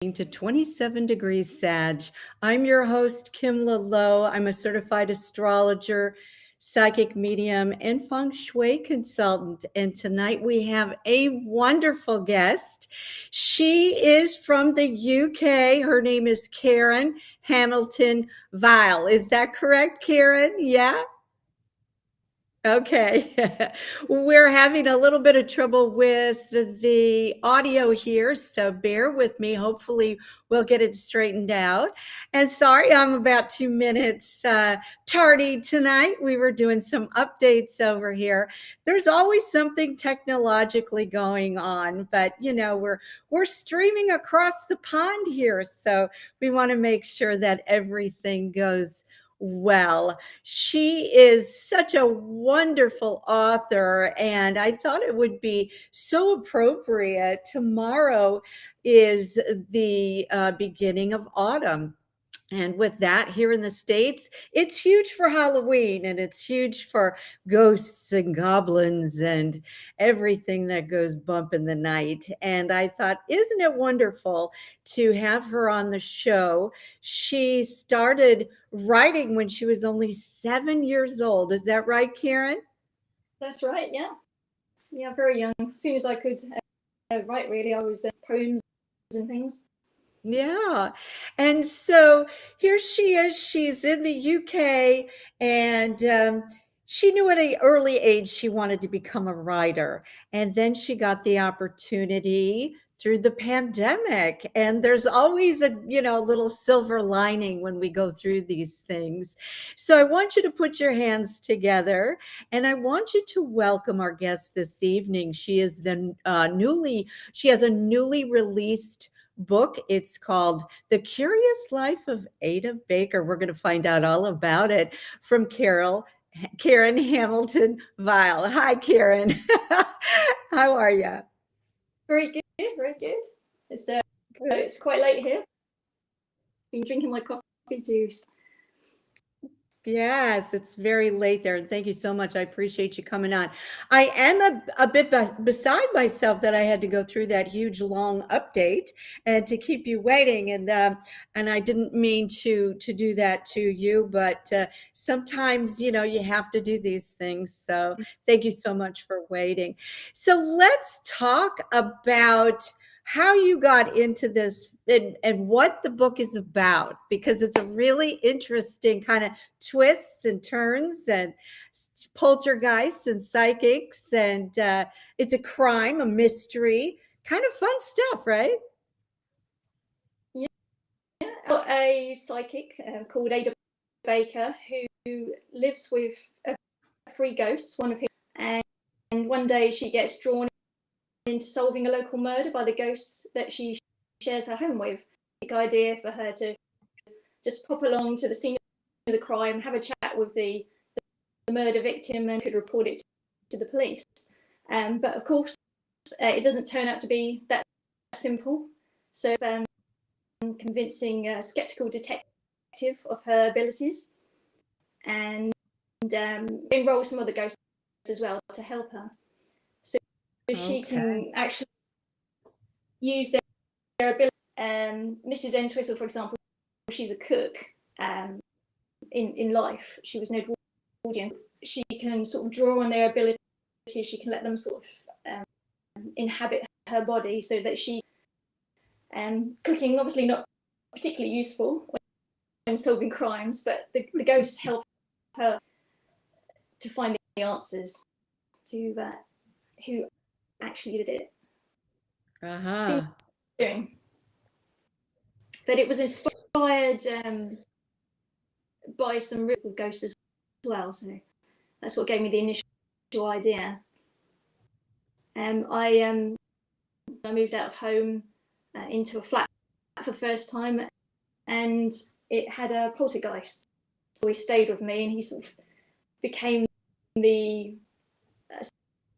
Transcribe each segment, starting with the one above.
to 27 Degrees SAG. I'm your host, Kim Lalo. I'm a certified astrologer, psychic medium, and feng shui consultant. And tonight we have a wonderful guest. She is from the UK. Her name is Karen Hamilton Viall. Is that correct, Karen? Yeah? Okay. We're having a little bit of trouble with the audio here, so bear with me. Hopefully, we'll get it straightened out. And sorry, I'm about 2 minutes tardy tonight. We were doing some updates over here. There's always something technologically going on, but we're streaming across the pond here, so we want to make sure that everything goes well. She is such a wonderful author, and I thought it would be so appropriate. Tomorrow is the beginning of autumn. And with that, here in the States, it's huge for Halloween and it's huge for ghosts and goblins and everything that goes bump in the night. And I thought, isn't it wonderful to have her on the show? She started writing when she was only 7 years old. Is that right, Karen? That's right, yeah. Yeah, very young. As soon as I could write, really, I was poems and things. Yeah. And so here she is. She's in the UK, and she knew at an early age she wanted to become a writer. And then she got the opportunity through the pandemic. And there's always a little silver lining when we go through these things. So I want you to put your hands together, and I want you to welcome our guest this evening. She is she has a newly released book. It's called The Curious Life of Ada Baker. We're going to find out all about it from Karen Hamilton Viall. Hi, Karen. How are you? Very good, very good. It's quite late here. Been drinking my coffee too. Yes, it's very late there. And thank you so much. I appreciate you coming on. I am a bit beside myself that I had to go through that huge long update and to keep you waiting. And I didn't mean to do that to you, but sometimes, you have to do these things. So thank you so much for waiting. So let's talk about how you got into this and what the book is about, because it's a really interesting kind of twists and turns and poltergeists and psychics, and it's a crime, a mystery, kind of fun stuff, right? Yeah. A psychic called Ada Baker who lives with three ghosts, one of whom, and one day she gets drawn into solving a local murder by the ghosts that she shares her home with. The idea for her to just pop along to the scene of the crime, have a chat with the murder victim, and could report it to the police. But of course, it doesn't turn out to be that simple. So convincing a skeptical detective of her abilities, and enroll some other ghosts as well to help her. So she can actually use their ability. Mrs. Entwistle, for example, she's a cook in life. She was an Edwardian. She can sort of draw on their ability. She can let them sort of inhabit her body, so that she cooking obviously not particularly useful when solving crimes, but the ghosts help her to find the answers to who actually did it. But it was inspired by some real ghosts as well, so that's what gave me the initial idea. I moved out of home into a flat for the first time, and it had a poltergeist. So he stayed with me, and he sort of became the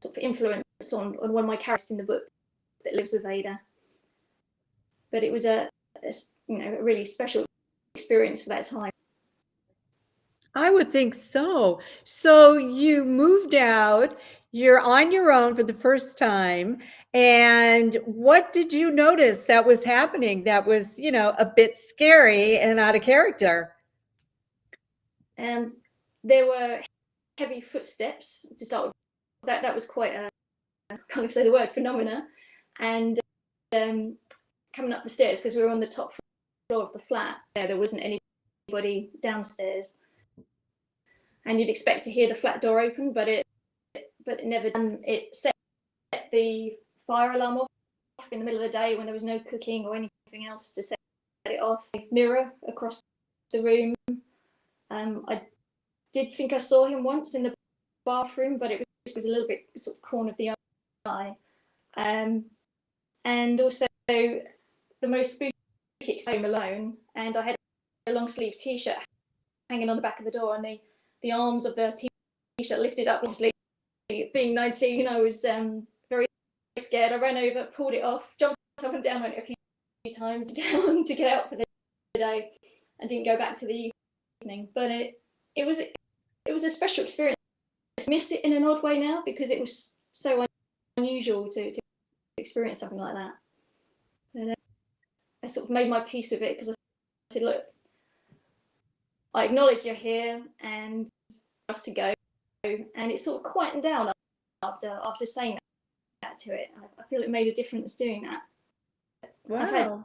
sort of influence on one of my characters in the book that lives with Ada. But it was a really special experience for that time. I would think so. So you moved out You're on your own for the first time. And what did you notice that was happening that was, a bit scary and out of character? There were heavy footsteps to start with. That was quite a, can't even say the word, phenomena. And coming up the stairs, because we were on the top floor of the flat, there wasn't anybody downstairs. And you'd expect to hear the flat door open, but it never done. It set the fire alarm off in the middle of the day when there was no cooking or anything else to set it off. Mirror across the room. I did think I saw him once in the bathroom, but it was a little bit sort of corner of the eye. And also the most spooky Home Alone, and I had a long sleeve t-shirt hanging on the back of the door, and the arms of the t-shirt lifted up. Obviously, being 19, I was very scared. I ran over, pulled it off, jumped up and down, went a few times down to get out for the day, and didn't go back to the evening. But it was a special experience. I miss it in an odd way now because it was so unusual to experience something like that. And I sort of made my peace with it because I said, look, I acknowledge you're here and for us to go. And it sort of quietened down after saying that to it. I feel it made a difference doing that. Wow. I've had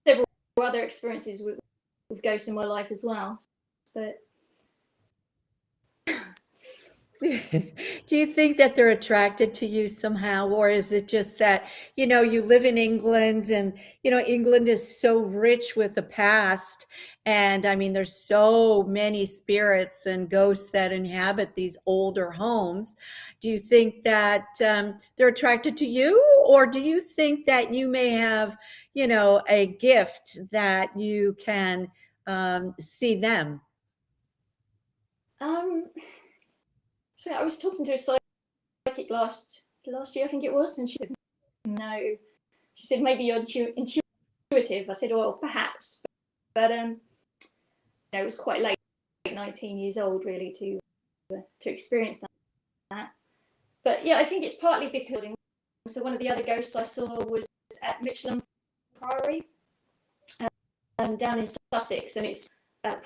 several other experiences with ghosts in my life as well. But do you think that they're attracted to you somehow, or is it just that, you live in England and, England is so rich with the past. And I mean, there's so many spirits and ghosts that inhabit these older homes. Do you think that they're attracted to you, or do you think that you may have, a gift that you can see them? So I was talking to a psychic last year, I think it was, and she said, no. She said, maybe you're intuitive. I said, well, perhaps. But it was quite late, 19 years old, really, to experience that. But yeah, I think it's partly because, so one of the other ghosts I saw was at Mitcham Priory, down in Sussex, and it's that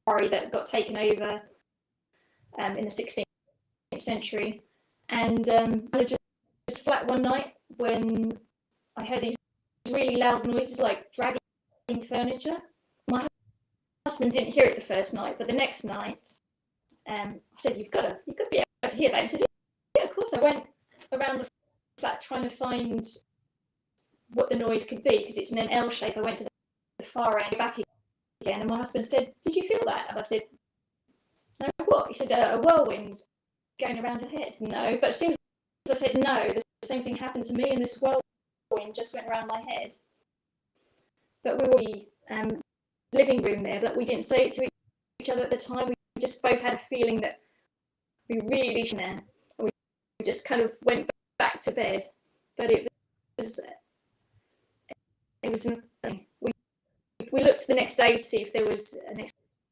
priory that got taken over in the 16th century. And I was flat one night when I heard these really loud noises like dragging furniture. My husband didn't hear it the first night, but the next night I said, you've got to be able to hear that. He said, yeah, of course. I went around the flat trying to find what the noise could be because it's in an L shape. I went to the far end, back again, and my husband said, did you feel that? And I said, no, what? He said, a whirlwind going around her head. No, but as soon as I said no, the same thing happened to me, and this whirlwind just went around my head. But we were in the living room there, but we didn't say it to each other at the time. We just both had a feeling that we really shouldn't there. And we just kind of went back to bed. But it was we looked the next day to see if there was an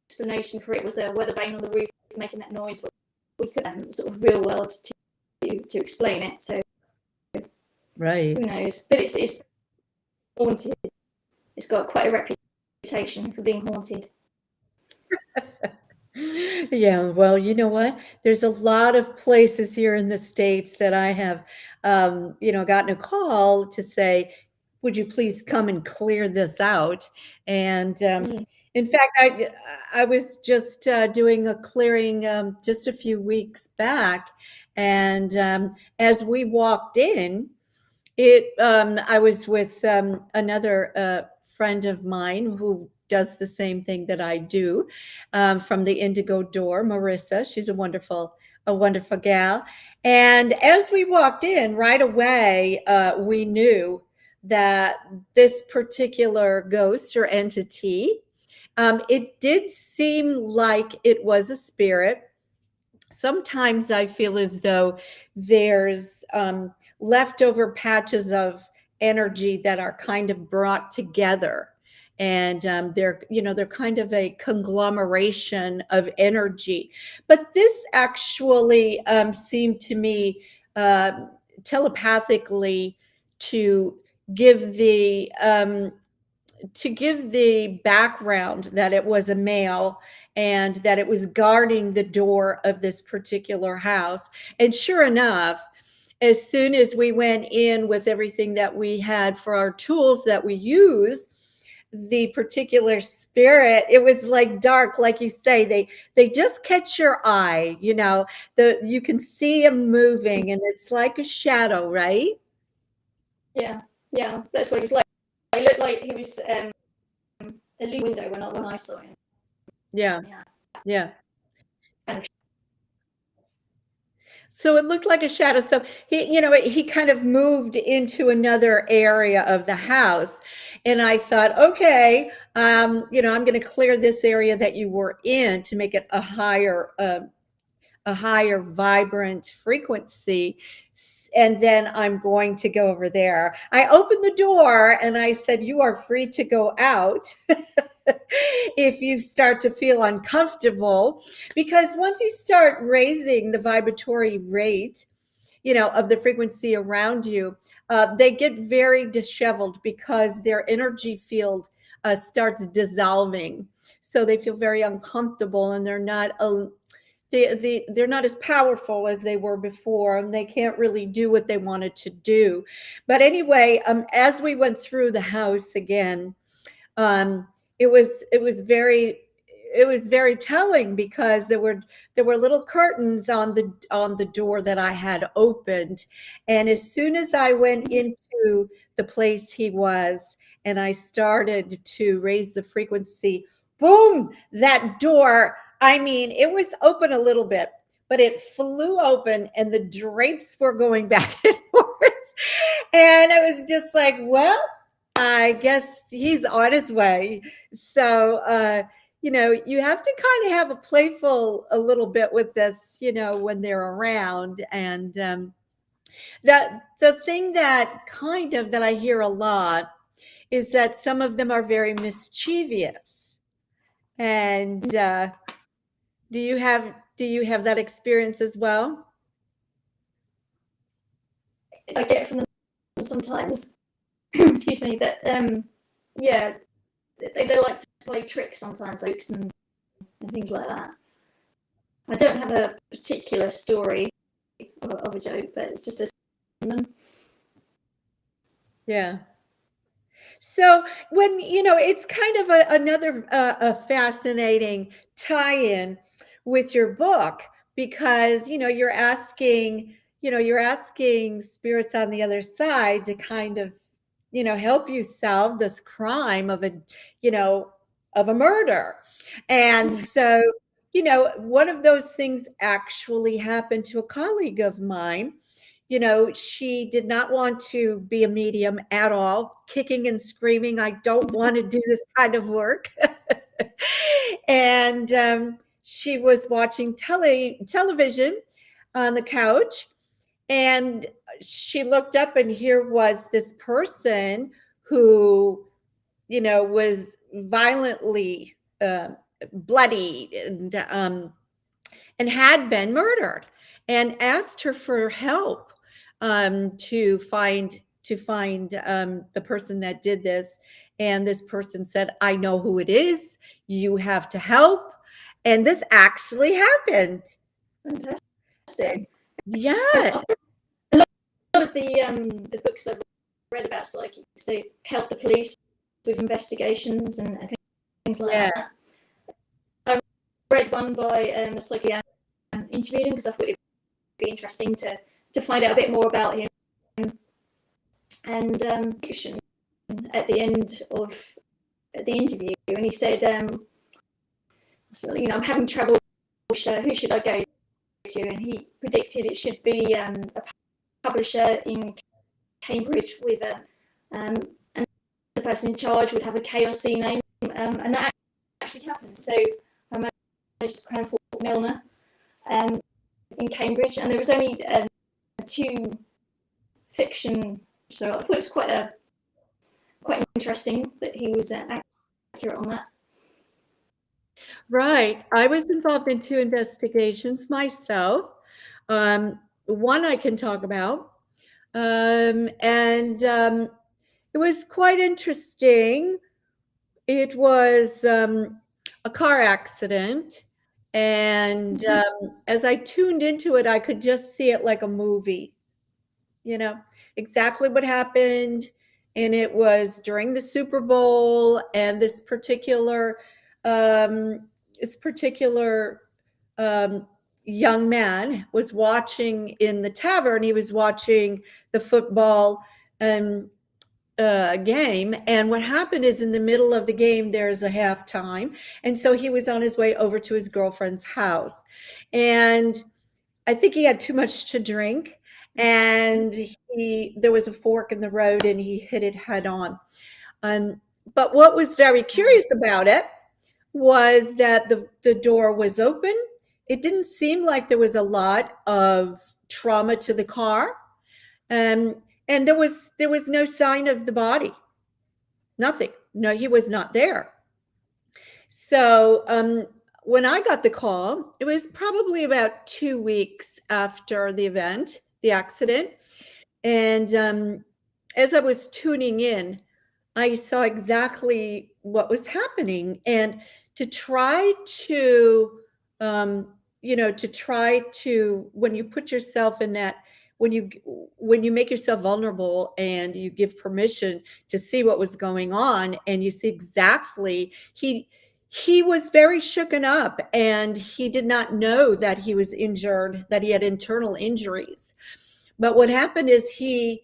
explanation for it. Was there a weather vane on the roof making that noise? But we couldn't sort of real world to explain it. So right, who knows? But it's haunted. It's got quite a reputation for being haunted. Yeah, well, you know what? There's a lot of places here in the States that I have, gotten a call to say, would you please come and clear this out? And in fact, I was just doing a clearing just a few weeks back. And as we walked in, I was with another friend of mine who does the same thing that I do, from the Indigo Door, Marissa. She's a wonderful gal. And as we walked in, right away, we knew that this particular ghost or entity, it did seem like it was a spirit. Sometimes I feel as though there's leftover patches of energy that are kind of brought together, and they're kind of a conglomeration of energy. But this actually seemed to me telepathically to give the background that it was a male and that it was guarding the door of this particular house. And sure enough, as soon as we went in with everything that we had for our tools that we use, the particular spirit, it was like dark, like you say, they just catch your eye, you can see them moving, and it's like a shadow, right? Yeah, that's what he was like. He looked like he was a window when I saw him. Yeah, Yeah. yeah. Kind of. So it looked like a shadow. So he kind of moved into another area of the house. And I thought, okay, I'm going to clear this area that you were in to make it a higher vibrant frequency. And then I'm going to go over there. I opened the door and I said, you are free to go out if you start to feel uncomfortable, because once you start raising the vibratory rate, of the frequency around you, they get very disheveled because their energy field starts dissolving. So they feel very uncomfortable, and they're not they're not as powerful as they were before, and they can't really do what they wanted to do. But anyway, as we went through the house again, um, it was very telling, because there were little curtains on the door that I had opened, and as soon as I went into the place he was and I started to raise the frequency, boom, that door, I mean, it was open a little bit, but it flew open and the drapes were going back and forth. And it was just like, well, I guess he's on his way. So, you have to kind of have a playful a little bit with this, when they're around. And that the thing that I hear a lot is that some of them are very mischievous. And do you have that experience as well? I get from them sometimes. Excuse me. That yeah, they like to play tricks sometimes, jokes and things like that. I don't have a particular story of a joke, but it's just a. Yeah. So when it's kind of another a fascinating tie-in with your book, because you're asking spirits on the other side to kind of help you solve this crime you know of a murder. And so one of those things actually happened to a colleague of mine. She did not want to be a medium at all, kicking and screaming, I don't want to do this kind of work. And she was watching television on the couch, and she looked up, and here was this person who, was violently bloodied and had been murdered, and asked her for help to find the person that did this. And this person said, I know who it is. You have to help. And this actually happened. Fantastic. Yeah. A lot of the books I've read about psychics, they help the police with investigations and things like Yeah. that. I read one by a psychic and interviewed him because I thought it'd be interesting to find out a bit more about him. And at the end of the interview, and he said, I'm having trouble. Who should I go to? And he predicted it should be a publisher in Cambridge with and the person in charge would have a KLC name, and that actually happened. So I managed to find Fort Milner in Cambridge, and there was only 2 fiction. So I thought it was quite interesting that he was accurate on that. Right. I was involved in 2 investigations myself. one I can talk about. And it was quite interesting. It was a car accident. And as I tuned into it, I could just see it like a movie, you know, exactly what happened. And it was during the Super Bowl, and um, this particular um, young man was watching in the tavern. He was watching the football um, game. And what happened is, in the middle of the game, there's a halftime. And so he was on his way over to his girlfriend's house. And I think he had too much to drink. And there was a fork in the road, and he hit it head on. Um, but what was very curious about it was that the door was open. It didn't seem like there was a lot of trauma to the car. Um, and there was no sign of the body. Nothing. No, he was not there. So when I got the call, it was probably about 2 weeks after the event, the accident. And as I was tuning in, I saw exactly what was happening. And to try to, um, when you put yourself in that, when you when you make yourself vulnerable and you give permission to see what was going on, and you see exactly, he was very shooken up, and he did not know that he was injured, that he had internal injuries. But what happened is, he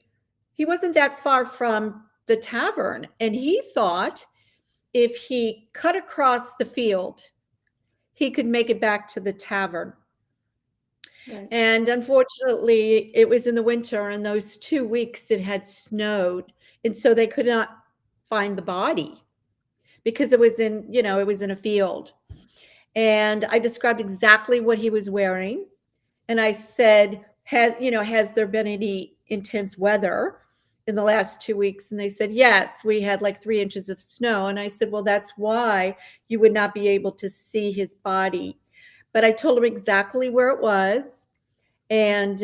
wasn't that far from the tavern, and he thought if he cut across the field, he could make it back to the tavern. Right. And unfortunately, it was in the winter, and those 2 weeks it had snowed, and so they could not find the body because it was in a field. And I described exactly what he was wearing. And I said, has there been any intense weather in the last 2 weeks? And they said, yes, we had like 3 inches of snow. And I said, well, that's why you would not be able to see his body. But I told him exactly where it was. And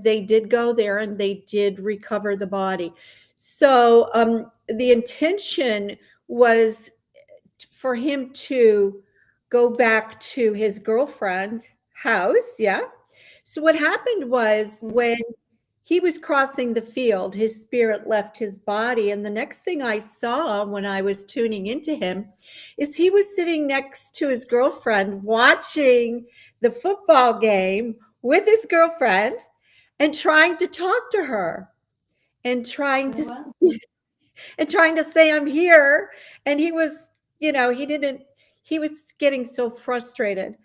they did go there, and they did recover the body. So the intention was for him to go back to his girlfriend's house. Yeah. So what happened was, when he was crossing the field, his spirit left his body. And the next thing I saw when I was tuning into him is he was sitting next to his girlfriend watching the football game with his girlfriend, and trying to talk to her, and trying Oh, to wow. and trying to say, I'm here. And he was getting so frustrated,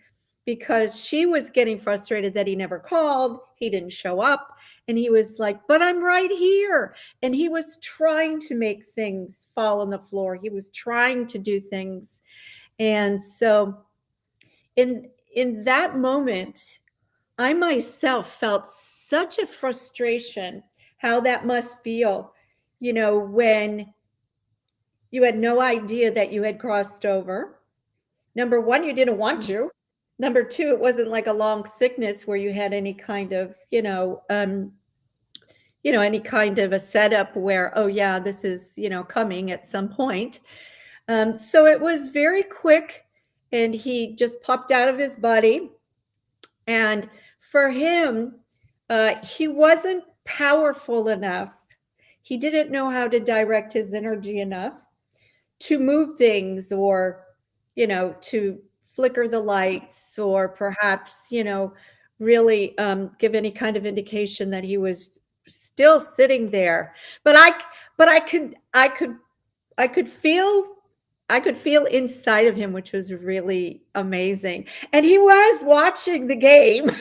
because she was getting frustrated that he never called, he didn't show up. And he was like, but I'm right here. And he was trying to make things fall on the floor. He was trying to do things. And so in that moment, I myself felt such a frustration, how that must feel, when you had no idea that you had crossed over. Number one, you didn't want to. Number two, it wasn't like a long sickness where you had any kind of, any kind of a setup where, oh yeah, this is, coming at some point. So it was very quick, and he just popped out of his body. And for him, he wasn't powerful enough. He didn't know how to direct his energy enough to move things, or, to flicker the lights, or perhaps, really give any kind of indication that he was still sitting there. But I could feel inside of him, which was really amazing. And he was watching the game.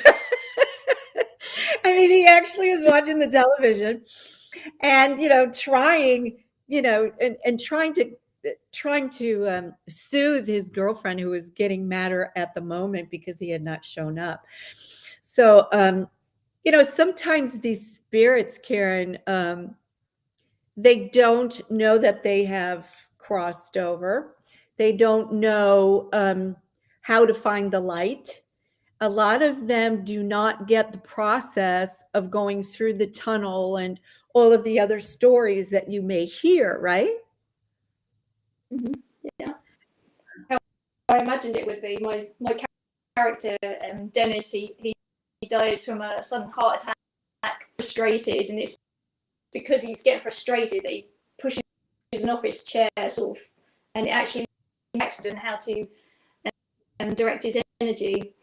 I mean, he actually was watching the television, and trying, and trying to soothe his girlfriend, who was getting madder at the moment because he had not shown up. So sometimes these spirits, Karen, they don't know that they have crossed over. They don't know how to find the light. a lot of them do not get the process of going through the tunnel and all of the other stories that you may hear, right? Mm-hmm. Yeah. How I imagined it would be. My character, Dennis, he dies from a sudden heart attack, frustrated, and it's because he's getting frustrated that he pushes an office chair, sort of, and it actually accident how to direct his energy.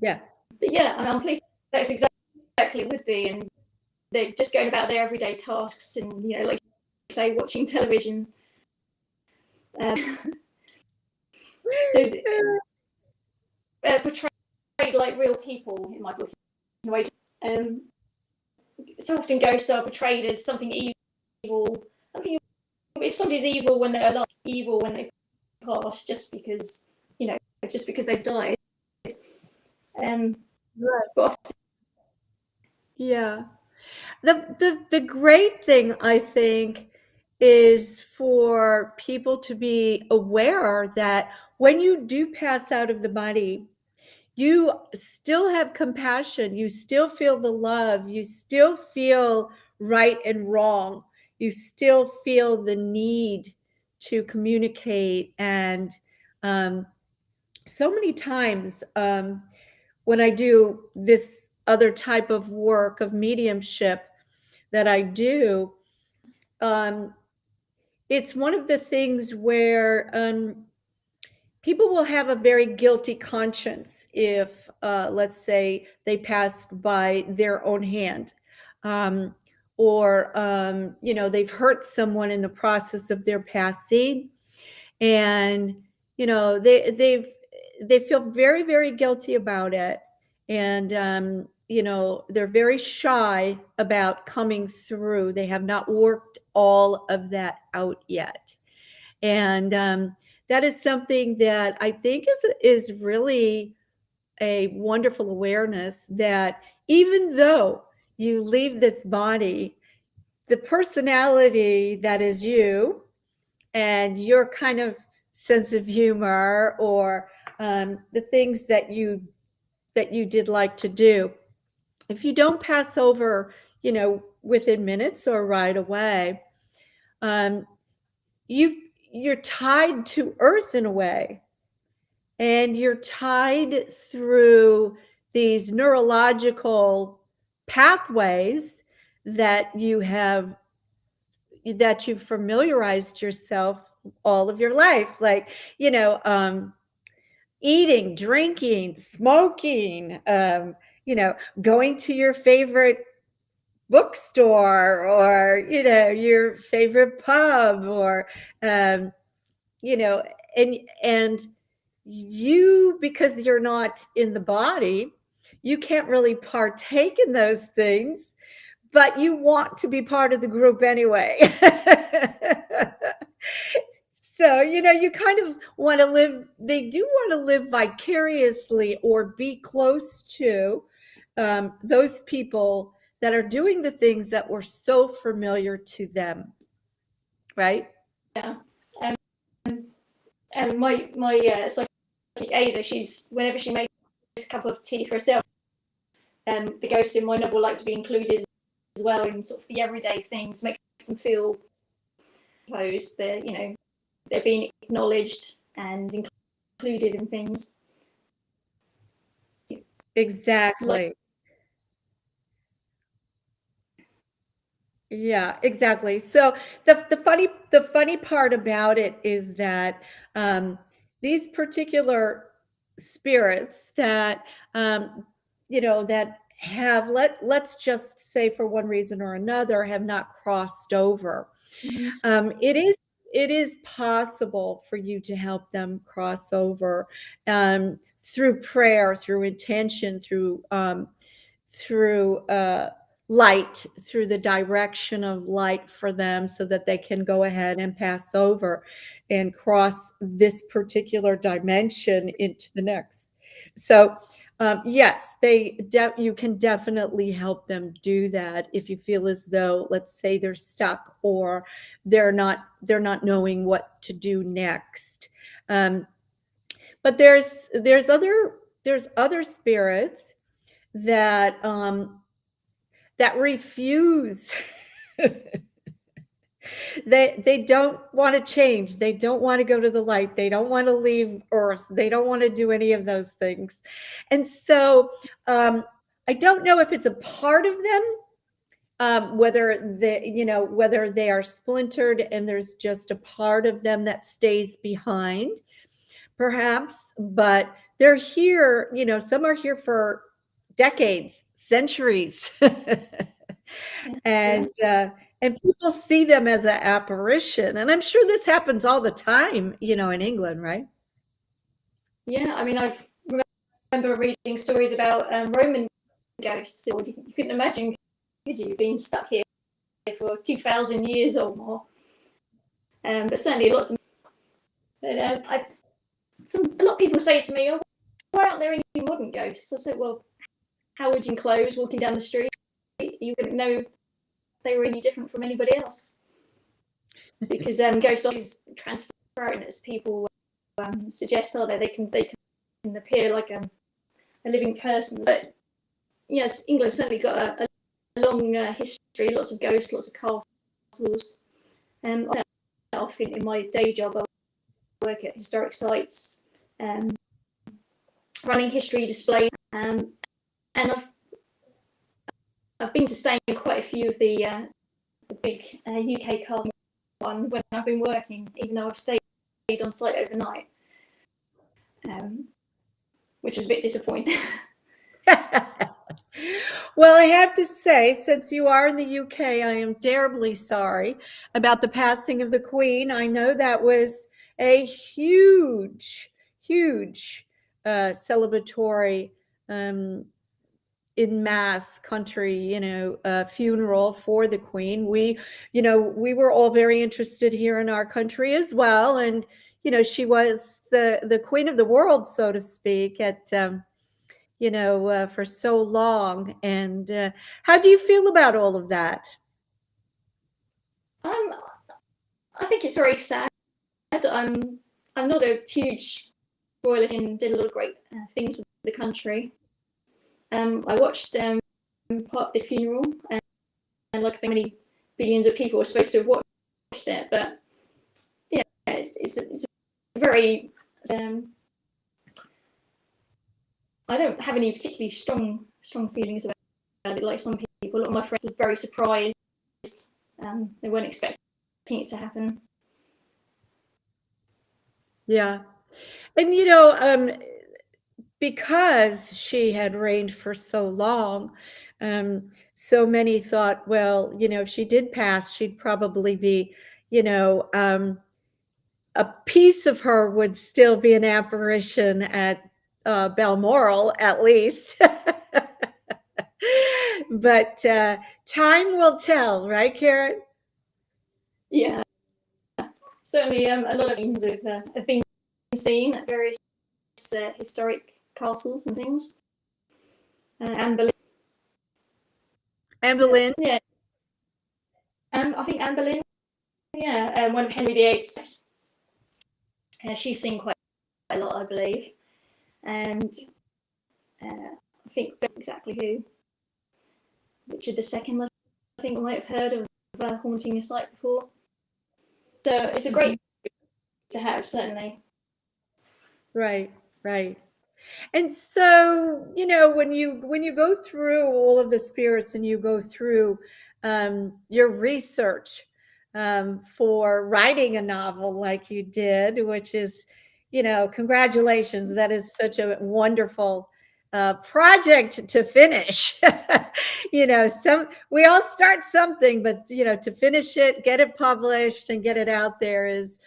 Yeah. But yeah, I'm pleased that's exactly it would be, and they're just going about their everyday tasks, and like you say, watching television. So portrayed like real people in my book in a way. So often ghosts are portrayed as something evil. I think if somebody's evil when they're alive, evil when they pass, just because they've died. Right. But Yeah. The great thing, I think, is for people to be aware that when you do pass out of the body, you still have compassion, you still feel the love, you still feel right and wrong, you still feel the need to communicate. And um, so many times, when I do this other type of work of mediumship that I do, um, it's one of the things where people will have a very guilty conscience if, let's say, they passed by their own hand, um, or they've hurt someone in the process of their passing, and they feel very, very guilty about it, and they're very shy about coming through. They have not worked all of that out yet, and that is something that I think is really a wonderful awareness, that even though you leave this body, the personality that is you and your kind of sense of humor, or the things that you did like to do, if you don't pass over, within minutes or right away, um, you you're tied to earth in a way, and you're tied through these neurological pathways that you've familiarized yourself all of your life, like eating, drinking, smoking, going to your favorite bookstore, or your favorite pub, or um, you know and you, because you're not in the body, you can't really partake in those things, but you want to be part of the group anyway. So, you kind of want to live, they do want to live vicariously or be close to those people that are doing the things that were so familiar to them, right? yeah, and my psychic Ada, she's whenever she makes a cup of tea for herself, the ghosts in my novel like to be included as well in sort of the everyday things, makes them feel close. They're being acknowledged and included in things. Like, Exactly. Yeah, exactly. So the funny part about it is that these particular spirits that that have, let's just say, for one reason or another, have not crossed over. mm-hmm. It is possible for you to help them cross over, through prayer, through intention, through light, through the direction of light for them, so that they can go ahead and pass over and cross this particular dimension into the next. So yes, you can definitely help them do that if you feel as though, let's say, they're stuck, or they're not knowing what to do next. Um, but there's other there's other spirits that that refuse. They don't want to change. They don't want to go to the light. They don't want to leave Earth. They don't want to do any of those things. And so I don't know if it's a part of them, whether whether they are splintered and there's just a part of them that stays behind, perhaps. But they're here. Some are here for decades, centuries. and and people see them as an apparition, and I'm sure this happens all the time, in England, right? Yeah, I mean, I remember reading stories about Roman ghosts. You couldn't imagine, could you, being stuck here for 2,000 years or more? But certainly lots of. But, a lot of people say to me, "Oh, why aren't there any modern ghosts?" I said, "Well, how would you in clothes walking down the street? You wouldn't know they were any different from anybody else." Because ghosts are always transparent, as people suggest, are they can appear like a living person. But yes, England's certainly got a long history, lots of ghosts, lots of castles. Often in my day job, I work at historic sites, running history displays, and I've been to stay in quite a few of the big UK castles when I've been working, even though I've stayed on site overnight, which was a bit disappointing. Well, I have to say, since you are in the UK, I am terribly sorry about the passing of the Queen. I know that was a huge, huge celebratory in mass country, funeral for the Queen. We were all very interested here in our country as well. And, she was the queen of the world, so to speak, at, for so long. And how do you feel about all of that? I think it's very sad. I'm not a huge royalist and did a lot of great things for the country. I watched part of the funeral, and like many billions of people were supposed to have watched it, but yeah, it's a very. I don't have any particularly strong feelings about it. Like some people, a lot of my friends were very surprised. They weren't expecting it to happen. Yeah. And because she had reigned for so long, so many thought, well, if she did pass, she'd probably be, a piece of her would still be an apparition at Balmoral, at least. But time will tell, right, Karen? Yeah, certainly a lot of things have been seen at various historic castles and things. Anne Boleyn. Anne Boleyn? Yeah. I think Anne Boleyn, yeah, one of Henry VIII's. She's seen quite a lot, I believe. And I think exactly who. Richard II, I think I might have heard of haunting a site before. So it's a great to have, certainly. Right, right. And so, when you go through all of the spirits and you go through your research for writing a novel like you did, which is, congratulations. That is such a wonderful project to finish. We all start something, but to finish it, get it published, and get it out there is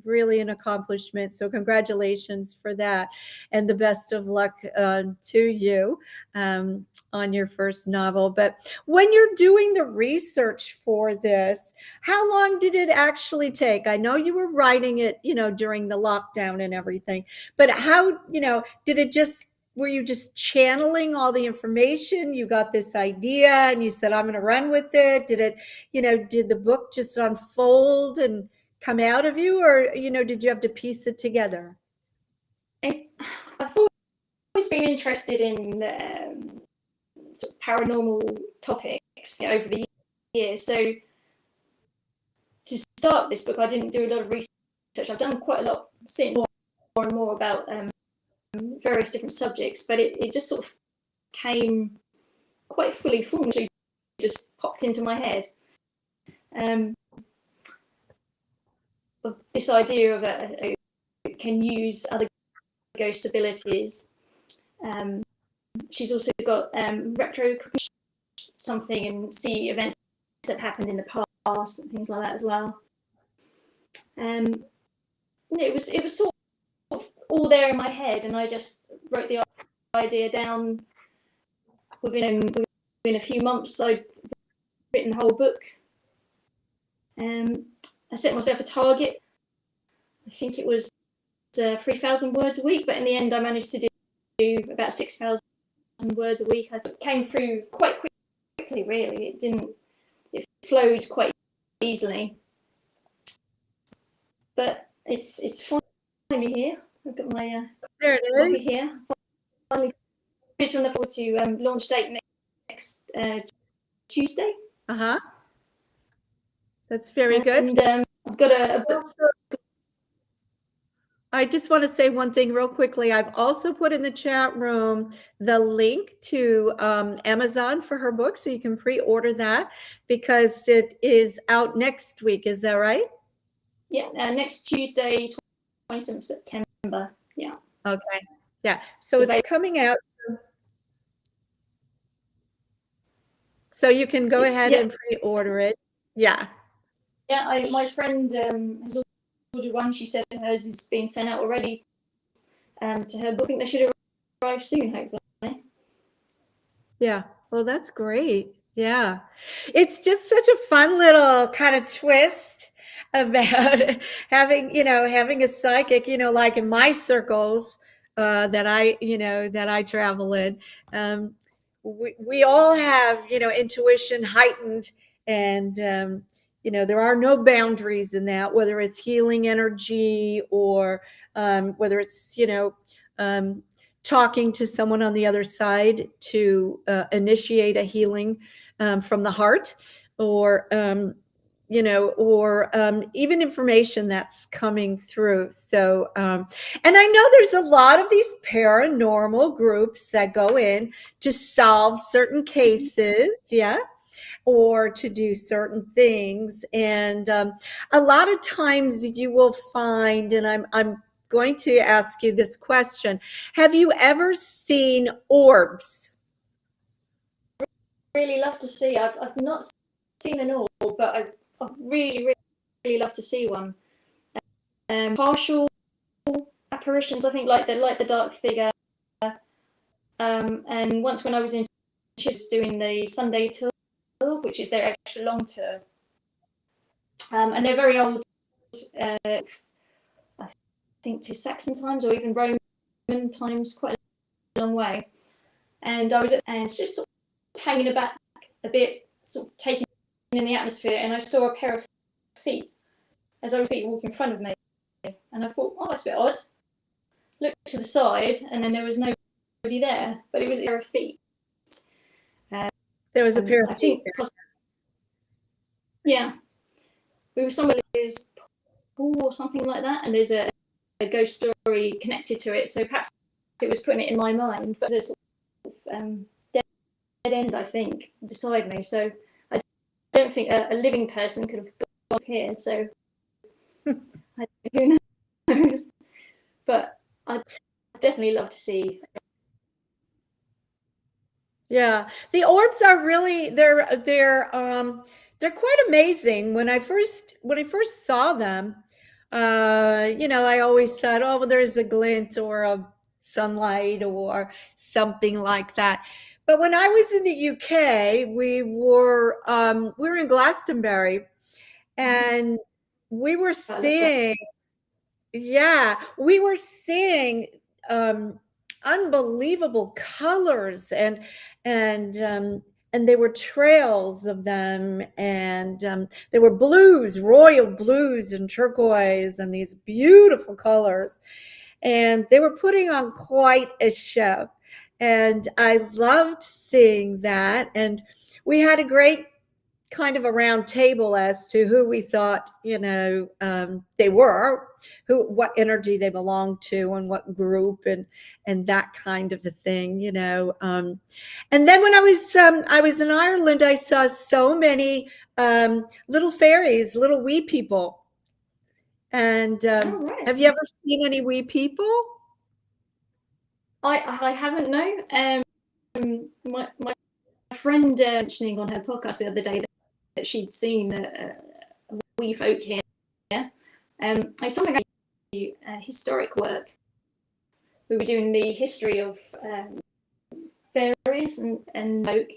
really an accomplishment. So congratulations for that, and the best of luck to you on your first novel. But when you're doing the research for this, how long did it actually take? I know you were writing it, during the lockdown and everything, but how, did it just, were you just channeling all the information? You got this idea and you said, I'm going to run with it. Did it, did the book just unfold and come out of you, or, did you have to piece it together? I thought been interested in sort of paranormal topics over the years. So to start this book, I didn't do a lot of research. I've done quite a lot since, more and more about various different subjects, but it just sort of came quite fully formed, just popped into my head. This idea of can use other ghost abilities. She's also got retro something and see events that happened in the past and things like that as well. It was sort of all there in my head, and I just wrote the idea down. Within a few months, I'd written the whole book. I set myself a target. I think it was 3,000 words a week, but in the end, I managed to do about 6,000 words a week. I came through quite quickly, really. It flowed quite easily. But it's finally here. I've got my there it copy is. here. Finally, it's from the forward to launch date next Tuesday. That's very good. And I've got a book. I just want to say one thing real quickly. I've also put in the chat room the link to Amazon for her book, so you can pre-order that because it is out next week. Is that right? Yeah, next Tuesday, 27th September. Yeah. Okay. Yeah. So it's coming out. So you can go ahead and pre-order it. Yeah. Yeah, my friend has ordered one. She said hers is being sent out already to her book. I think they should arrive soon, hopefully. Yeah. Well, that's great. Yeah. It's just such a fun little kind of twist about having a psychic, like in my circles that I travel in. We all have, intuition heightened, and there are no boundaries in that, whether it's healing energy or whether it's talking to someone on the other side to initiate a healing from the heart, or even information that's coming through. So, and I know there's a lot of these paranormal groups that go in to solve certain cases, or to do certain things. And a lot of times you will find, and I'm going to ask you this question: have you ever seen orbs? Really love to see. I've not seen an orb, but I really, really love to see one. Partial apparitions, I think, like the dark figure. And once when I was in, she was doing the Sunday tour, which is their extra long tour, and they're very old. I think to Saxon times or even Roman times, quite a long way. And it's just sort of hanging about a bit, sort of taking in the atmosphere, and I saw a pair of feet as I was walking in front of me, and I thought, oh, that's a bit odd. Looked to the side, and then there was nobody there, but it was a pair of feet. There was a pair of feet there. Yeah, we were somewhere there's pool or something like that, and there's a ghost story connected to it. So perhaps it was putting it in my mind, but there's a sort of, dead end, I think, beside me. So I don't think a living person could have gone here. So who knows? But I'd definitely love to see. Yeah, the orbs are really they're quite amazing. When I first saw them, I always thought, oh, well, there's a glint or a sunlight or something like that. But when I was in the UK, we were in Glastonbury, and we were seeing, unbelievable colors, and they were trails of them, and they were blues, royal blues and turquoise, and these beautiful colors. and they were putting on quite a show. And I loved seeing that. And we had a great kind of a round table as to who we thought, they were, what energy they belonged to, and what group, and that kind of a thing. And then when I was in Ireland, I saw so many little fairies, little wee people. And Oh, right. have you ever seen any wee people? I haven't, no. My friend mentioning on her podcast the other day that she'd seen a wee folk here. It's something I do, historic work. We were doing the history of fairies and folk,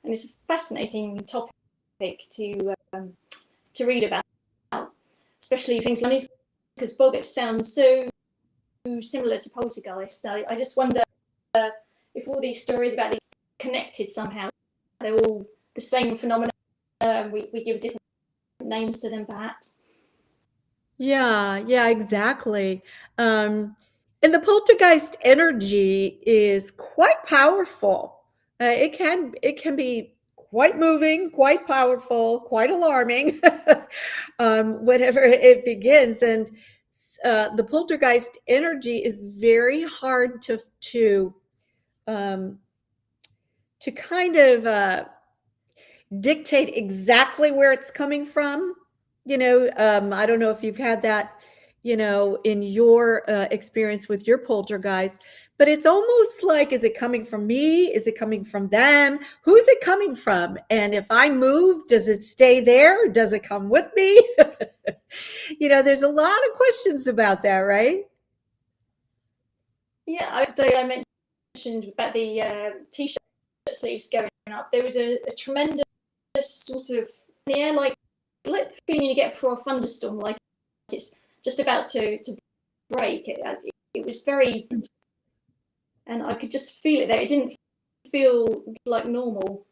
and it's a fascinating topic to read about, especially things like, because boggarts sound so similar to poltergeist. I just wonder if all these stories about the connected somehow. They're all the same phenomena. We give different names to them, perhaps. Yeah, exactly. Um, and the poltergeist energy is quite powerful. It can be quite moving, quite powerful, quite alarming, whenever it begins. And the poltergeist energy is very hard um, to kind of dictate exactly where it's coming from. I don't know if you've had that, in your experience with your poltergeist, but it's almost like, is it coming from me? Is it coming from them? Who's it coming from? And if I move, does it stay there? Does it come with me? There's a lot of questions about that, right? Yeah, I mentioned about the t-shirt sleeves going up. There was a tremendous sort of in the air, like the feeling you get before a thunderstorm, like it's just about to break. It was very, and I could just feel it there. It didn't feel like normal.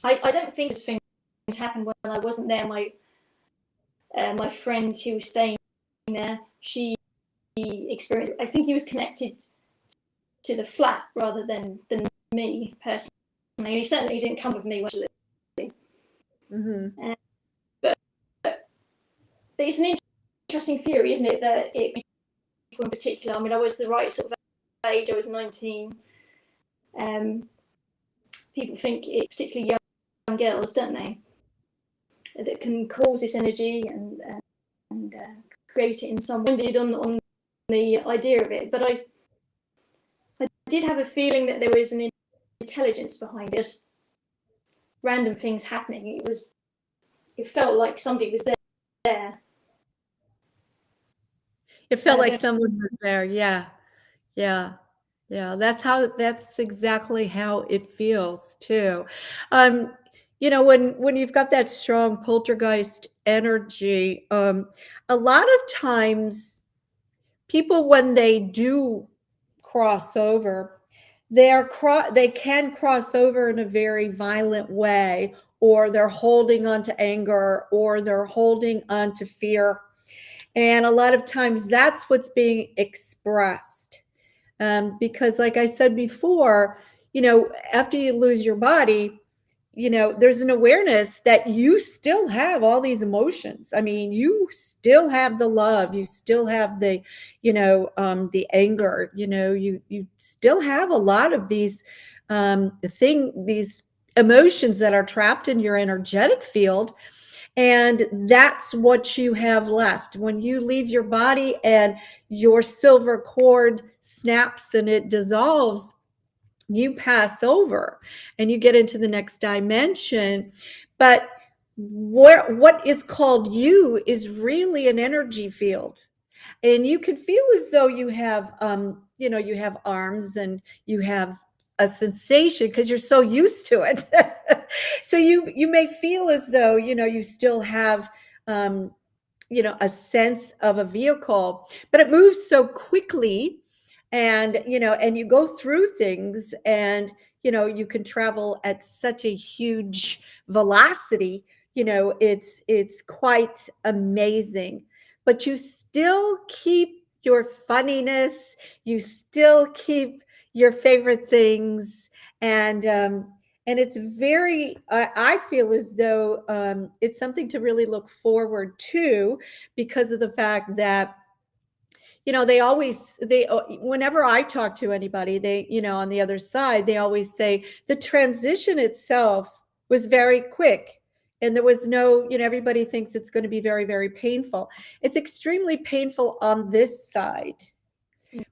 I don't think those things happened when I wasn't there. My friend who was staying there, she experienced. I think he was connected to the flat rather than me personally. He certainly didn't come with me. Mm-hmm. But it's an interesting theory, isn't it? That it in particular. I mean, I was the right sort of age. I was 19. People think it, particularly young girls, don't they? That can cause this energy and create it in some way. On the idea of it, but I did have a feeling that there was an intelligence behind it. Just random things happening. It felt like somebody was there. It felt like someone was there. Yeah. Yeah. Yeah, that's exactly how it feels too. When you've got that strong poltergeist energy, a lot of times people, when they do cross over, they can cross over in a very violent way, or they're holding on to anger, or they're holding on to fear. And a lot of times that's what's being expressed. Because, like I said before, after you lose your body, there's an awareness that you still have all these emotions. I mean, you still have the love, you still have the anger, you still have a lot of these emotions that are trapped in your energetic field. And that's what you have left when you leave your body, and your silver cord snaps and it dissolves. You pass over and you get into the next dimension. But what is called you is really an energy field, and you can feel as though you have arms, and you have a sensation because you're so used to it. So you may feel as though you still have a sense of a vehicle, but it moves so quickly. And you go through things, and you can travel at such a huge velocity. It's quite amazing, but you still keep your funniness, you still keep your favorite things, and it's very, I feel as though it's something to really look forward to, because of the fact that, whenever I talk to anybody, they, on the other side, they always say the transition itself was very quick. And there was no, everybody thinks it's going to be very, very painful. It's extremely painful on this side.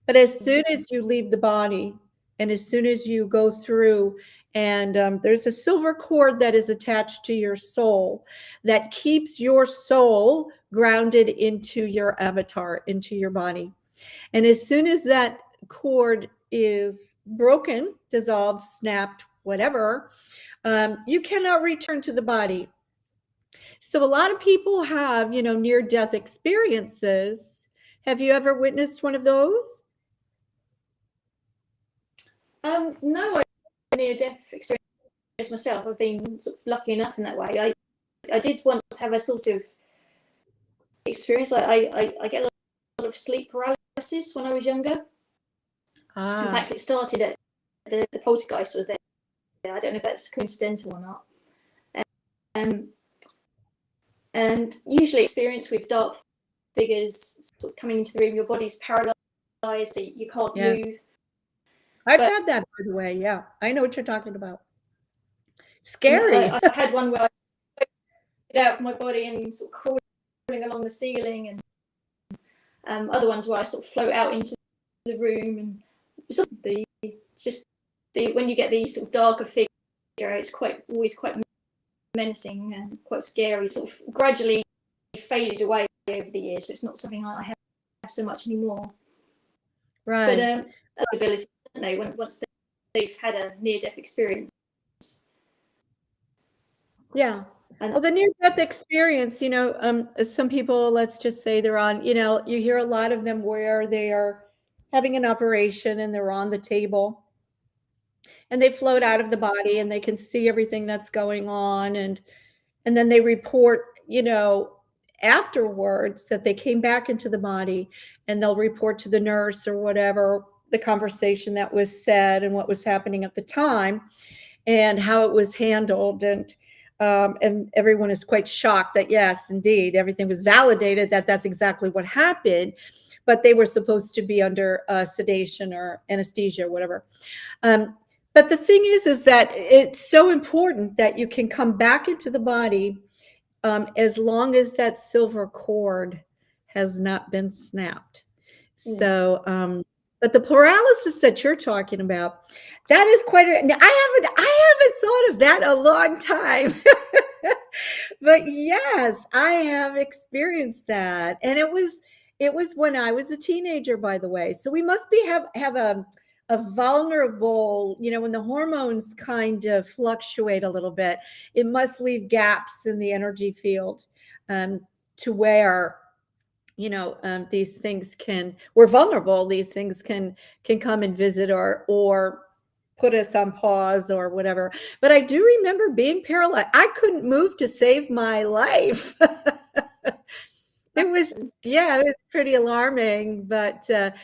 But as soon as you leave the body, and as soon as you go through, and there's a silver cord that is attached to your soul that keeps your soul grounded into your avatar, into your body. And as soon as that cord is broken, dissolved, snapped, whatever, you cannot return to the body. So a lot of people have, near-death experiences. Have you ever witnessed one of those? No, I near-death experience myself. I've been sort of lucky enough in that way. I did once have a sort of experience. I get a lot of sleep paralysis when I was younger. In fact, it started at the Poltergeist was there. I don't know if that's coincidental or not. And usually experience with dark figures sort of coming into the room, your body's paralyzed, so you can't move. I've had that, by the way. Yeah, I know what you're talking about. Scary. I had one where I get out of my body and sort of crawling along the ceiling, and other ones where I sort of float out into the room. And it's just when you get these sort of darker figure, it's always quite menacing and quite scary. Sort of gradually faded away over the years, so it's not something I have so much anymore. Right. But ability, don't they? Once they've had a near-death experience. Yeah. Well, the near-death experience, some people, let's just say they're on, you hear a lot of them where they are having an operation and they're on the table and they float out of the body and they can see everything that's going on. And then they report, afterwards that they came back into the body, and they'll report to the nurse or whatever the conversation that was said and what was happening at the time and how it was handled. And everyone is quite shocked that, yes, indeed, everything was validated, that that's exactly what happened, but they were supposed to be under sedation or anesthesia or whatever. But the thing is that it's so important that you can come back into the body as long as that silver cord has not been snapped. So, but the paralysis that you're talking about, that is quite I haven't thought of that a long time. But yes, I have experienced that. And it was when I was a teenager, by the way. So we must have a vulnerable, when the hormones kind of fluctuate a little bit, it must leave gaps in the energy field to where, these things we're vulnerable. These things can come and visit or put us on pause or whatever. But I do remember being paralyzed. I couldn't move to save my life. It was pretty alarming, but to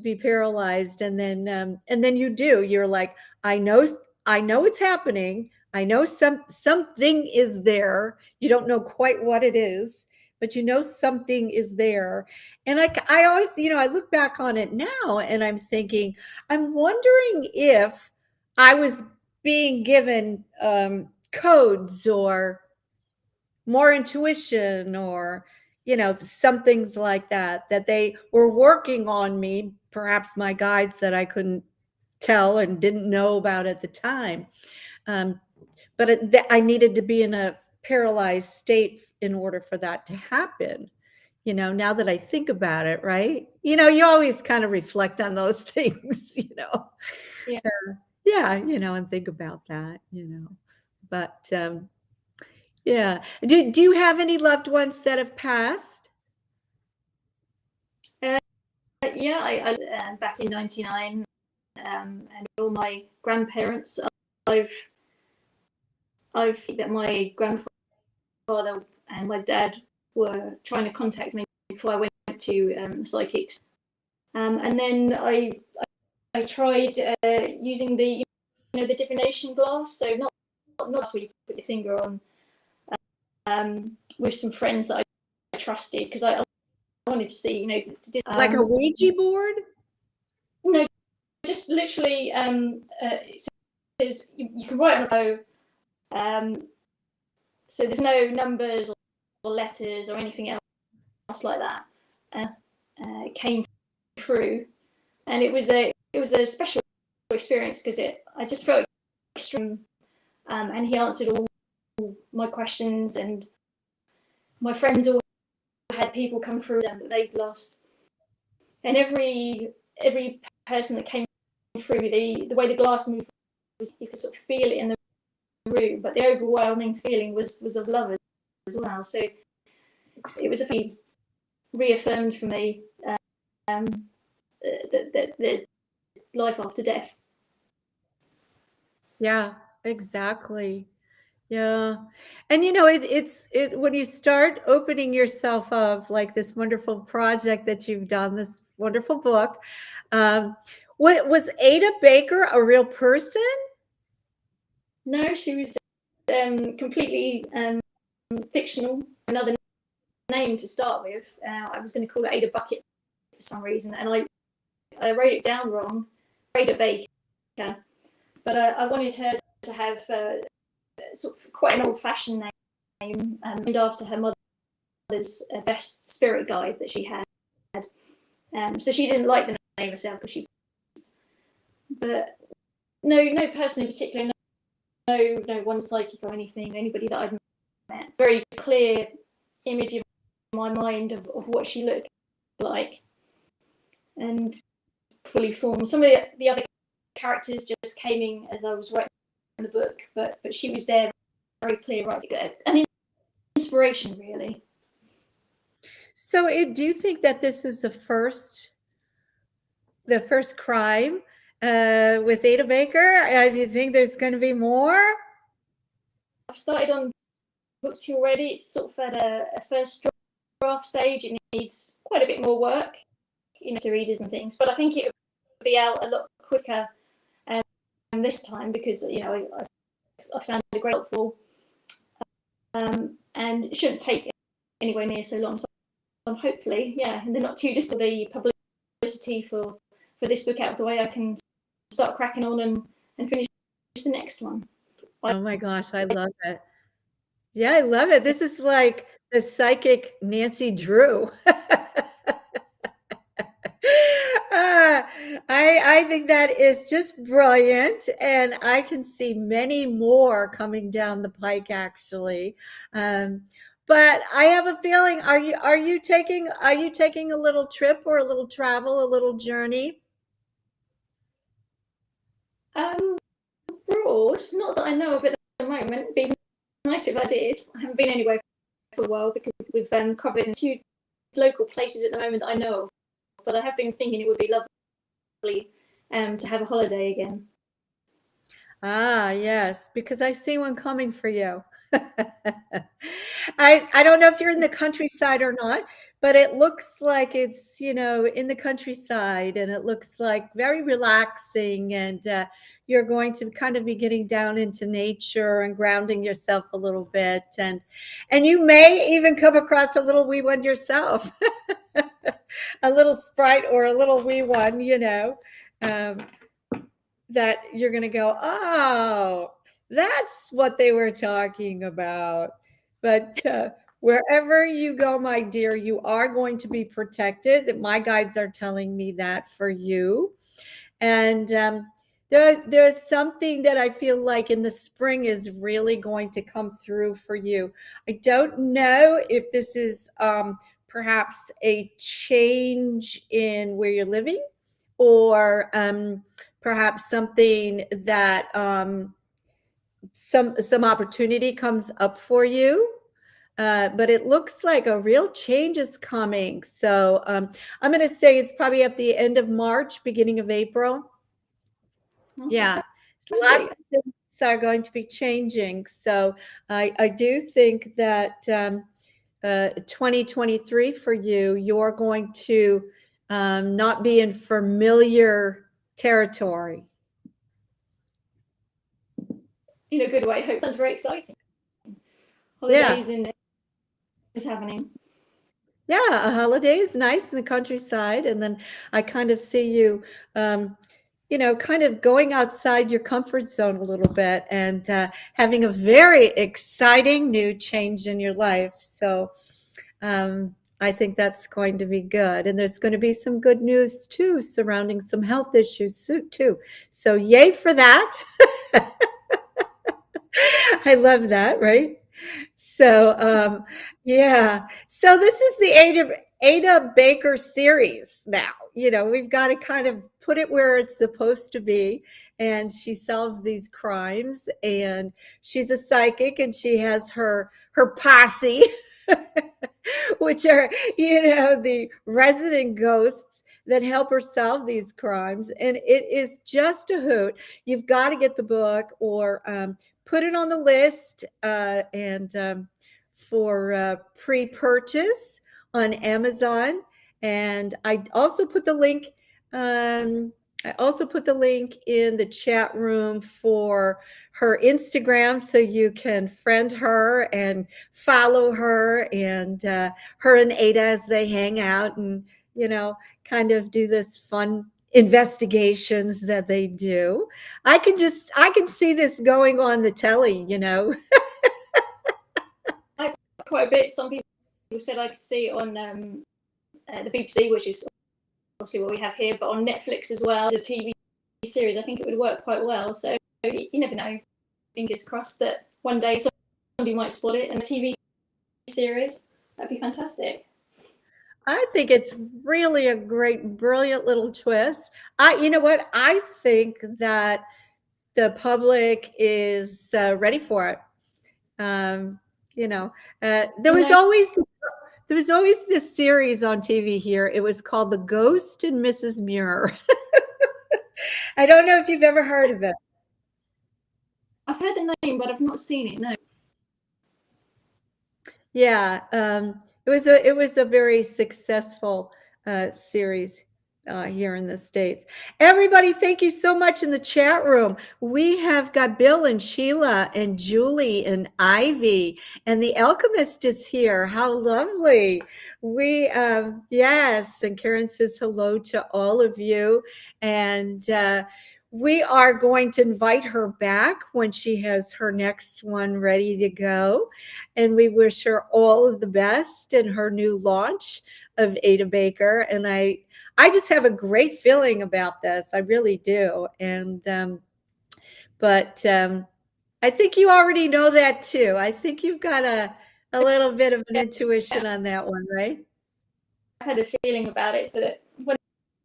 be paralyzed, and then you're like, I know it's happening. I know something is there. You don't know quite what it is, but something is there. And I always, I look back on it now and I'm thinking, I'm wondering if I was being given codes or more intuition or some things like that they were working on me, perhaps my guides that I couldn't tell and didn't know about at the time. But I needed to be in a paralyzed state in order for that to happen. Now that I think about it, right? You always kind of reflect on those things, and think about that, but yeah. Do you have any loved ones that have passed? I back in '99, and all my grandparents. I've that my grandfather and my dad were trying to contact me before I went to psychics. And then I tried using the the divination glass, so not where you put your finger on, with some friends that I trusted, because I wanted to see, like a Ouija board. No, just literally. It says you can write on a bow, so there's no numbers or letters or anything else like that. It came through, and it was a special experience, because I just felt extreme, and he answered all my questions, and my friends all had people come through them that they'd lost, and every person that came through, the way the glass moved was, you could sort of feel it in the room, but the overwhelming feeling was of love as well. So it was a reaffirmed for me that there's life after death. Yeah, exactly. Yeah. And it's when you start opening yourself up, like this wonderful project that you've done, this wonderful book. What was Ada Baker a real person? No, she was completely fictional. Another name to start with. I was going to call it Ada Bucket for some reason, and I wrote it down wrong. Ada Baker, but I wanted her to have sort of quite an old-fashioned name, named after her mother's best spirit guide that she had. So she didn't like the name herself, but no person in particular, no one psychic or anything, anybody that I'd met. Very clear image in my mind of what she looked like, and fully formed. Some of the other characters just came in as I was writing the book, but she was there, very clear, right? An inspiration, really. So, do you think that this is the first crime with Ada Baker? Do you think there's going to be more? I've started on book 2 already. It's sort of at a first draft stage. It needs quite a bit more work, to readers and things. But I think it will be out a lot quicker this time, because I found it great helpful, and it shouldn't take anywhere near so long. So hopefully, and they're not too distant. The publicity for this book out of the way, I can start cracking on and finish the next one. Oh my gosh, I love it. Yeah, I love it. This is like the psychic Nancy Drew. I think that is just brilliant, and I can see many more coming down the pike, actually. But I have a feeling, are you taking a little trip or a little travel, a little journey? Broad, not that I know of at the moment. It'd be nice if I did. I haven't been anywhere for a while, because we've covered 2 local places at the moment that I know of. But I have been thinking it would be lovely to have a holiday again. Ah, yes, because I see one coming for you. I don't know if you're in the countryside or not, but it looks like it's, in the countryside, and it looks like very relaxing, and you're going to kind of be getting down into nature and grounding yourself a little bit, and you may even come across a little wee one yourself, a little sprite or a little wee one, that you're going to go, oh, that's what they were talking about. But wherever you go, my dear, you are going to be protected. My guides are telling me that for you. And there's something that I feel like in the spring is really going to come through for you. I don't know if this is perhaps a change in where you're living, or perhaps something that some opportunity comes up for you. But it looks like a real change is coming. So I'm going to say it's probably at the end of March, beginning of April. Yeah, lots of things are going to be changing. So I do think that 2023 for you, you're going to not be in familiar territory. In a good way. Hope that's very exciting. Yeah. Holidays is happening. Yeah, a holiday is nice in the countryside, and then I kind of see you, kind of going outside your comfort zone a little bit and having a very exciting new change in your life. So I think that's going to be good, and there's going to be some good news too surrounding some health issues too. So yay for that! I love that, right? So, yeah. So this is the Ada Baker series now. We've got to kind of put it where it's supposed to be. And she solves these crimes, and she's a psychic, and she has her posse, which are, the resident ghosts that help her solve these crimes. And it is just a hoot. You've got to get the book, or put it on the list, and for pre-purchase on Amazon. And I also put the link. I also put the link in the chat room for her Instagram, so you can friend her and follow her, and her and Ada as they hang out and kind of do this fun investigations that they do. I can see this going on the telly. Quite a bit. Some people said I could see it on the BBC, which is obviously what we have here, but on Netflix as well. As a TV series, I think it would work quite well. So you never know. Fingers crossed that one day somebody might spot it in a TV series. That'd be fantastic. I think it's really a great, brilliant little twist. You know what? I think that the public is ready for it. There was always this series on TV here. It was called The Ghost and Mrs. Muir. I don't know if you've ever heard of it. I've heard the name, but I've not seen it. No. Yeah, it was a very successful series here in the States. Everybody, thank you so much in the chat room. We have got Bill and Sheila and Julie and Ivy, and the Alchemist is here. How lovely. Yes, and Karen says hello to all of you. And we are going to invite her back when she has her next one ready to go. And we wish her all of the best in her new launch of Ada Baker. And I just have a great feeling about this. I really do. And but I think you already know that too. I think you've got a little bit of an intuition on that one, right? I had a feeling about it, but when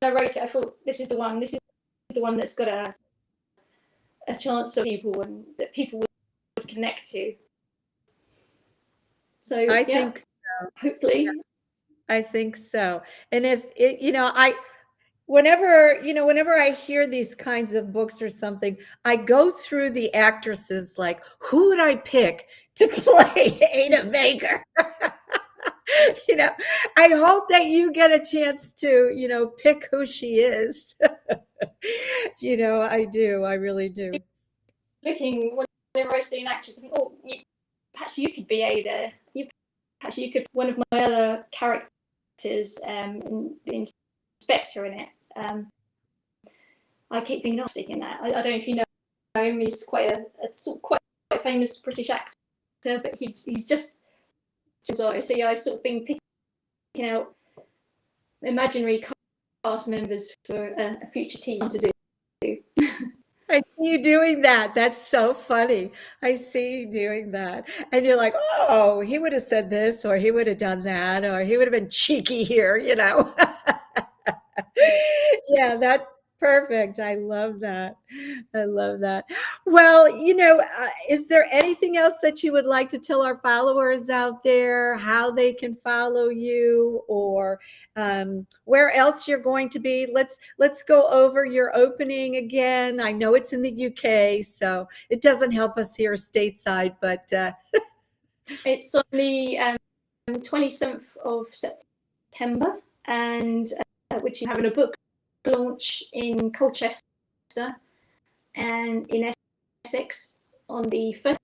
I wrote it, I thought this is the one. This is the one that's got a chance of people, and that people would connect to. So I think so. Hopefully. I think so. And if it, whenever I hear these kinds of books or something, I go through the actresses, like, who would I pick to play Ada Baker? I hope that you get a chance to, pick who she is. I do. I really do. Looking, whenever I see an actress, I think, oh, perhaps you could be Ada. Perhaps you could one of my other characters, the inspector in it. I keep being Gnostic in that. I don't know if you know him. He's quite a famous British actor, but he's just bizarre. So yeah, I sort of been picking out imaginary cast members for a future team to do. I see you doing that. That's so funny. I see you doing that. And you're like, oh, he would have said this, or he would have done that, or he would have been cheeky here, Yeah, that's perfect. I love that. I love that. Well, is there anything else that you would like to tell our followers out there, how they can follow you, or where else you're going to be? Let's go over your opening again. I know it's in the UK, so it doesn't help us here stateside, but it's on the 27th of September, and which is having a book launch in Colchester and in Essex on the first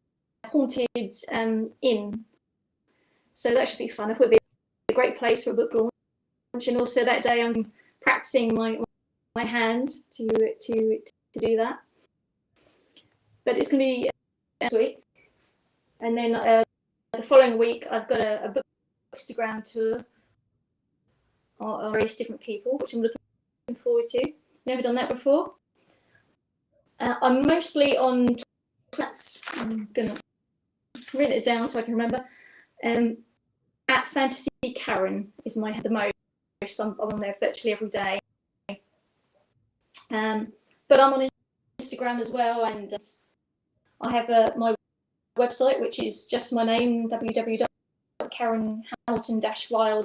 Haunted Inn. So that should be fun. I thought it'd be a great place for a book launch, and also that day I'm practicing my hand to do that. But it's going to be next week, and then the following week I've got a book Instagram tour on various different people, which I'm looking forward to. Never done that before. I'm mostly on Twitter. I'm gonna write it down so I can remember. At Fantasy Karen is the most. I'm on there virtually every day. But I'm on Instagram as well, and I have my website, which is just my name, www.karenhamilton-viall.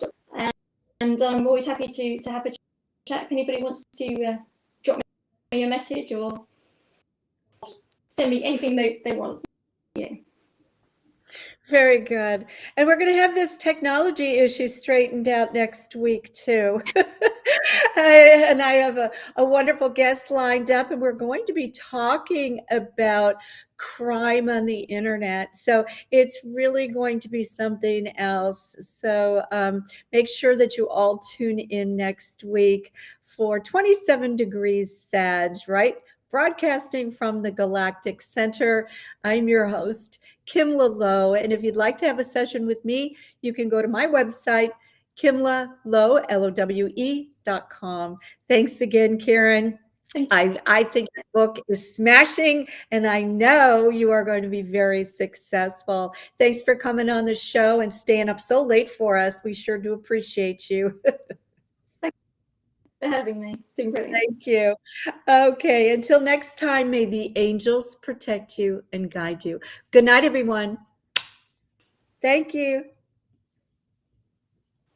And I'm always happy to have a chat if anybody wants to drop me a message or send me anything they want. Yeah. Very good. And we're going to have this technology issue straightened out next week, too. And I have a wonderful guest lined up, and we're going to be talking about crime on the internet. So it's really going to be something else. So make sure that you all tune in next week for 27 Degrees SAG, right? Broadcasting from the Galactic Center. I'm your host, Kim Lowe. And if you'd like to have a session with me, you can go to my website, kimlalowe.com. Thanks again, Karen. I think the book is smashing, and I know you are going to be very successful. Thanks for coming on the show and staying up so late for us. We sure do appreciate you. Thanks for having me. It's been brilliant. Thank you. Okay, until next time, may the angels protect you and guide you. Good night, everyone. Thank you.